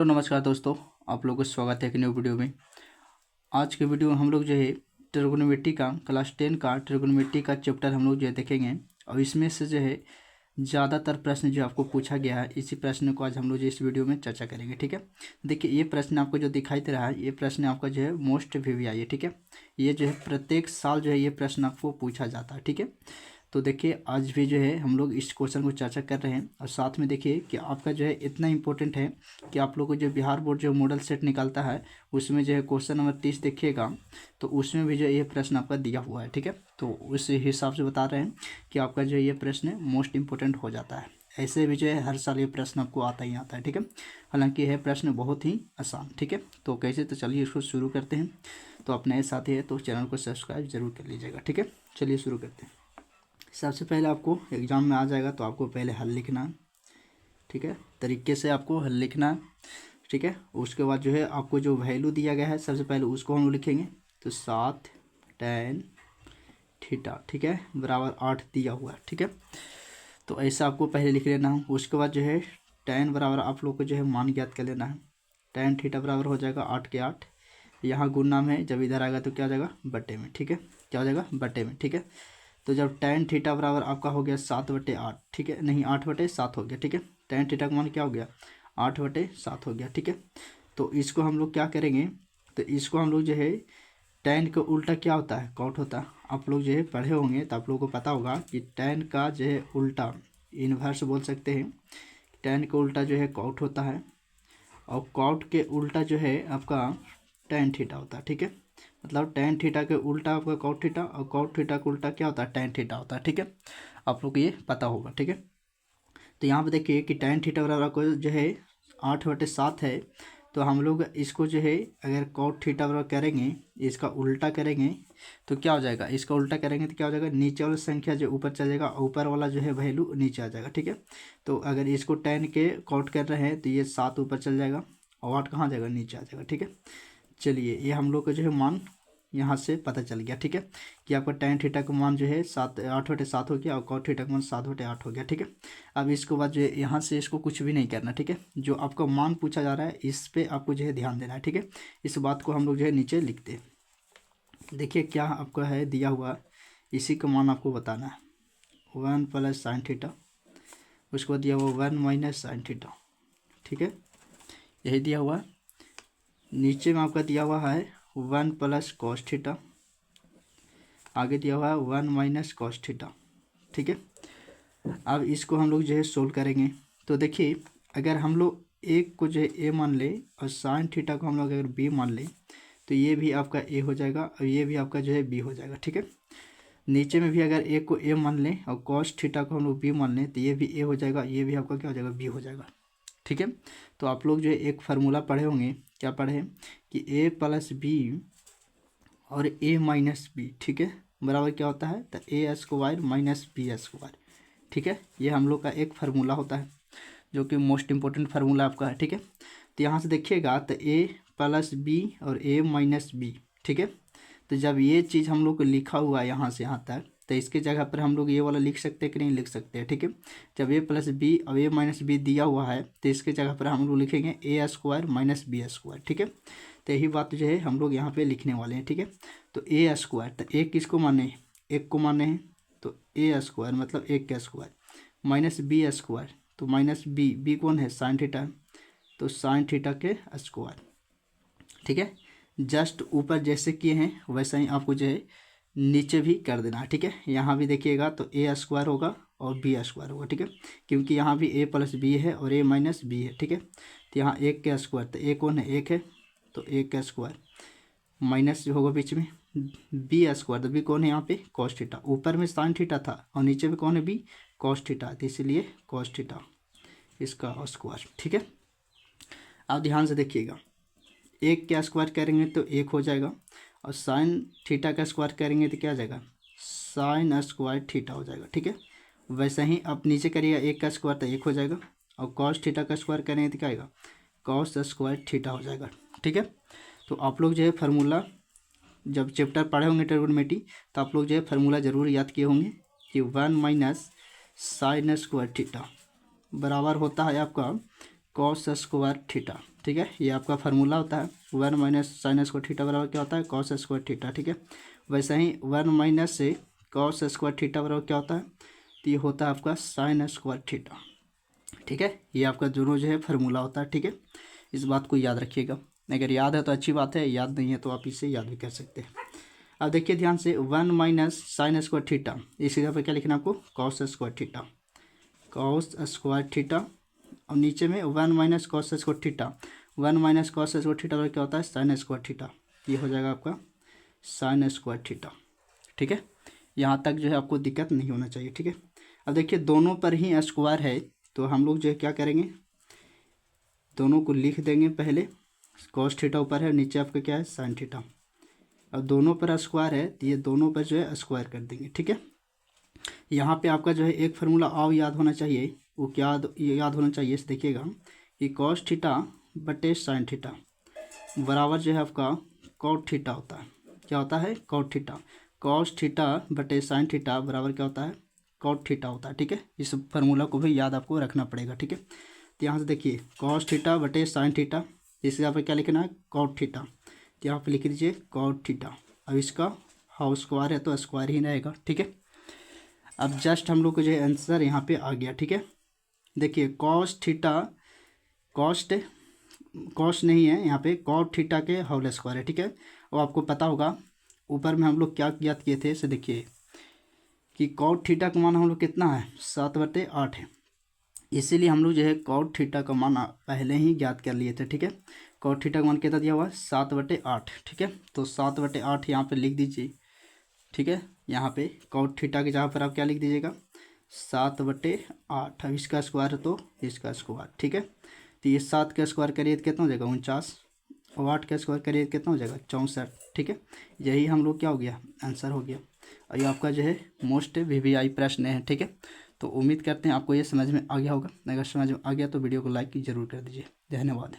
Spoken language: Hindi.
तो नमस्कार दोस्तों, आप लोगों का स्वागत है एक न्यू वीडियो में। आज के वीडियो में हम लोग जो है ट्रिग्नोमेट्री का क्लास 10 का ट्रिग्नोमेट्री का चैप्टर हम लोग जो है देखेंगे। और इसमें से जो है ज़्यादातर प्रश्न जो आपको पूछा गया है, इसी प्रश्न को आज हम लोग जो इस वीडियो में चर्चा करेंगे। ठीक है, देखिए ये प्रश्न आपको जो दिखाई दे रहा है, ये प्रश्न आपका जो है मोस्ट VVI है। ठीक है, ये जो है प्रत्येक साल जो है ये प्रश्न आपको पूछा जाता है। ठीक है, तो देखिए आज भी जो है हम लोग इस क्वेश्चन को चर्चा कर रहे हैं। और साथ में देखिए कि आपका जो है इतना इंपॉर्टेंट है कि आप लोग को जो बिहार बोर्ड जो मॉडल सेट निकालता है उसमें जो है क्वेश्चन नंबर 30 देखिएगा, तो उसमें भी जो ये प्रश्न आपका दिया हुआ है। ठीक है, तो उस हिसाब से बता रहे हैं कि आपका जो ये प्रश्न मोस्ट इंपॉर्टेंट हो जाता है। ऐसे भी जो है हर साल ये प्रश्न आपको आता ही आता है। ठीक है, हालांकि यह प्रश्न बहुत ही आसान। ठीक है, तो कैसे, तो चलिए इसको शुरू करते हैं। तो आप नए साथी है तो चैनल को सब्सक्राइब जरूर कर लीजिएगा। ठीक है, चलिए शुरू करते हैं। सबसे पहले आपको एग्ज़ाम में आ जाएगा तो आपको पहले हल लिखना है। ठीक है, तरीके से आपको हल लिखना है। ठीक है, उसके बाद जो है आपको जो वैल्यू दिया गया है सबसे पहले उसको हम लिखेंगे। तो 7 tan थीटा, ठीक है, बराबर 8 दिया हुआ है। ठीक है, तो ऐसा आपको पहले लिख लेना है। उसके बाद जो है tan बराबर आप लोग को जो है मान ज्ञात कर लेना है। tan थीटा बराबर हो जाएगा 8 के 8, यहाँ गुणा में जब इधर आएगा तो क्या हो जाएगा बटे में। ठीक है, क्या हो जाएगा बटे में। ठीक है, तो जब tan थीटा बराबर आपका हो गया 7/8, ठीक है, नहीं 8/7 हो गया। ठीक है, tan थीटा का मान क्या हो गया 8/7 हो गया। ठीक है, तो इसको हम लोग क्या करेंगे, तो इसको हम लोग जो है tan का उल्टा क्या होता है कॉट होता है। आप लोग जो है पढ़े होंगे तो आप लोगों को पता होगा कि tan का जो है उल्टा इन्वर्स बोल सकते हैं। tan का उल्टा जो है कॉट होता है और कॉट के उल्टा जो है आपका tan थीटा होता है। ठीक है, मतलब tan थीटा के उल्टा आपका कॉट थीटा और कॉट थीटा का उल्टा क्या होता है tan थीटा होता है। ठीक है, आप लोग को ये पता होगा। ठीक है, तो यहाँ पे देखिए कि tan थीटा बराबर को जो है 8/7 है, तो हम लोग इसको जो है अगर कॉट थीटा बराबर करेंगे, इसका उल्टा करेंगे तो क्या हो जाएगा, इसका उल्टा करेंगे तो क्या हो जाएगा, नीचे वाला संख्या जो ऊपर चल जाएगा, ऊपर वाला जो है वैल्यू नीचे आ जाएगा। ठीक है, तो अगर इसको tan के कॉट कर रहे हैं तो ये 7 ऊपर चल जाएगा और 8 कहाँ जाएगा, नीचे आ जाएगा। ठीक है, चलिए ये हम लोग का जो है मान यहाँ से पता चल गया। ठीक है, कि आपका tan थीटा का मान जो है 8/7 हो गया और cot थीटा का मान 7/8 हो गया। ठीक है, अब इसके बाद जो है यहाँ से इसको कुछ भी नहीं करना। ठीक है, जो आपका मान पूछा जा रहा है इस पे आपको जो है ध्यान देना है। ठीक है, इस बात को हम लोग जो है नीचे लिखते हैं। देखिए क्या आपका है दिया हुआ, इसी का मान आपको बताना है 1 + sin थीटा, उसके बाद दिया हुआ 1 - sin थीटा। ठीक है, यही दिया हुआ है। नीचे में आपका दिया हुआ है 1 + cos थीटा, आगे दिया हुआ है 1 - cos थीटा। ठीक है, अब इसको हम लोग जो है सोल्व करेंगे। तो देखिए अगर हम लोग एक को जो है ए मान ले और साइन थीटा को हम लोग अगर बी मान ले तो ये भी आपका ए हो जाएगा और ये भी आपका जो है बी हो जाएगा। ठीक है, नीचे में भी अगर एक को ए मान लें और कॉस थीटा को हम लोग बी मान लें तो ये भी ए हो जाएगा, ये भी आपका क्या हो जाएगा बी हो जाएगा। ठीक है, तो आप लोग जो है एक फार्मूला पढ़े होंगे, क्या पढ़े हैं कि ए + बी और a - b, ठीक है, बराबर क्या होता है, तो a² - b²। ठीक है, ये हम लोग का एक फार्मूला होता है जो कि मोस्ट इंपॉर्टेंट फार्मूला आपका है। ठीक है, तो यहाँ से देखिएगा तो a + b और a - b। ठीक है, तो जब ये चीज़ हम लोग को लिखा हुआ है यहाँ से यहाँ तक, तो इसके जगह पर हम लोग ये वाला लिख सकते हैं कि नहीं लिख सकते हैं। ठीक है, जब a + b और a - b दिया हुआ है तो इसके जगह पर हम लोग लिखेंगे a² - b²। ठीक है, तो यही बात जो है हम लोग यहाँ पे लिखने वाले हैं। ठीक है, तो a², तो a किसको माने हैं, एक को माने हैं, तो a² मतलब एक का स्क्वायर -b², तो -b कौन है साइन थीटा, तो साइन थीटा के स्क्वायर। ठीक है, जस्ट ऊपर जैसे किए हैं वैसा ही आपको जो है नीचे भी कर देना है। ठीक है, यहाँ भी देखिएगा तो a² होगा और b² होगा। ठीक है, क्योंकि यहाँ भी a + b है और a - b है। ठीक है, तो यहाँ एक का स्क्वायर, तो a कौन है एक है, तो एक का स्क्वायर माइनस जो होगा बीच में b², तो b कौन है यहाँ पे cos थीटा, ऊपर में sin थीटा था और नीचे में कौन है b cos थीटा, तो इसीलिए cos थीटा इसका स्क्वायर। ठीक है, आप ध्यान से देखिएगा, एक का स्क्वायर करेंगे तो एक हो जाएगा और sin थीटा का स्क्वायर करेंगे तो क्या आ जाएगा sin² थीटा हो जाएगा। ठीक है, वैसे ही आप नीचे करिएगा एक का स्क्वायर तो एक हो जाएगा और cos थीटा का स्क्वायर करेंगे तो क्या आएगा cos² थीटा हो जाएगा। ठीक है, तो आप लोग जो है फार्मूला जब चैप्टर पढ़े होंगे ट्रिग्नोमेट्री तो आप लोग जो है फार्मूला ज़रूर याद किए होंगे कि 1 - sin² थीटा बराबर होता है आपका cos² थीटा। ठीक है। ये आपका फार्मूला होता है 1 माइनस साइन स्क्वायर थीटा बराबर क्या होता है कॉस स्क्वायर थीटा, ठीक है। वैसे ही 1 माइनस से कॉस स्क्वायर थीटा बराबर क्या होता है, तो ये होता है आपका साइन स्क्वायर थीटा, ठीक है। ये आपका दोनों जो है फार्मूला होता है, ठीक है। इस बात को याद रखिएगा, अगर याद है तो अच्छी बात है, याद नहीं है तो आप इसे याद भी कर सकते हैं। अब देखिए ध्यान से 1 माइनस साइन स्क्वायर थीटा, इस जगह पर क्या लिखना आपको cos square theta, cos square theta. और नीचे में 1 minus cos square theta, 1 minus cos square theta क्या होता है साइन स्क्वायर थीटा, ये हो जाएगा आपका साइन स्क्वायर थीटा, ठीक है। यहाँ तक जो है आपको दिक्कत नहीं होना चाहिए, ठीक है। अब देखिए दोनों पर ही स्क्वायर है, तो हम लोग जो है क्या करेंगे, दोनों को लिख देंगे। पहले कॉस थीटा ऊपर है, नीचे आपका क्या है साइन थीटा। अब दोनों पर स्क्वायर है तो ये दोनों पर जो है स्क्वायर कर देंगे, ठीक है। यहाँ पे आपका जो है एक फार्मूला और याद होना चाहिए, वो क्या याद होना चाहिए देखिएगा कि कॉस थीटा बटे साइन थीटा बराबर जो है आपका कॉट थीटा होता है। क्या होता है कॉट थीटा, कॉस थीटा बटे साइन थीटा बराबर क्या होता है कॉट थीटा होता है, ठीक है। इस फार्मूला को भी याद आपको रखना पड़ेगा, ठीक है। तो यहाँ से देखिए कॉस थीटा बटे साइन थीटा, इस यहाँ पर क्या लिखना है कॉट थीटा, तो यहाँ पर लिख दीजिए कॉट थीटा। अब इसका हाउस स्क्वायर है तो स्क्वायर ही रहेगा, ठीक है। अब जस्ट हम लोग को जो है आंसर यहाँ पे आ गया, ठीक है। देखिए कॉस थीटा कॉस नहीं है यहाँ पे, कॉट थीटा के होल स्क्वायर है, ठीक है। और आपको पता होगा ऊपर में हम लोग क्या ज्ञात किए थे, इसे देखिए कि कॉट थीटा का मान हम लोग कितना है 7/8 है, इसीलिए हम लोग जो है कॉट थीटा का मान पहले ही ज्ञात कर लिए थे, ठीक है। कॉट थीटा का मान कितना दिया हुआ है 7/8, ठीक है। तो 7/8 यहाँ पे लिख दीजिए, ठीक है। यहाँ पे कॉट थीटा के जगह पर आप क्या लिख दीजिएगा 7/8। अब इसका स्क्वायर है तो इसका स्क्वायर, ठीक है। तो ये 7 का स्क्वायर करिए तो कितना हो जाएगा 49, और 8 का स्क्वायर करिए तो कितना हो जाएगा 64, ठीक है। यही हम लोग क्या हो गया आंसर हो गया। और ये आपका जो है मोस्ट VVI प्रश्न है, ठीक है। तो उम्मीद करते हैं आपको ये समझ में आ गया होगा, अगर समझ में आ गया तो वीडियो को लाइक जरूर कर दीजिए। धन्यवाद।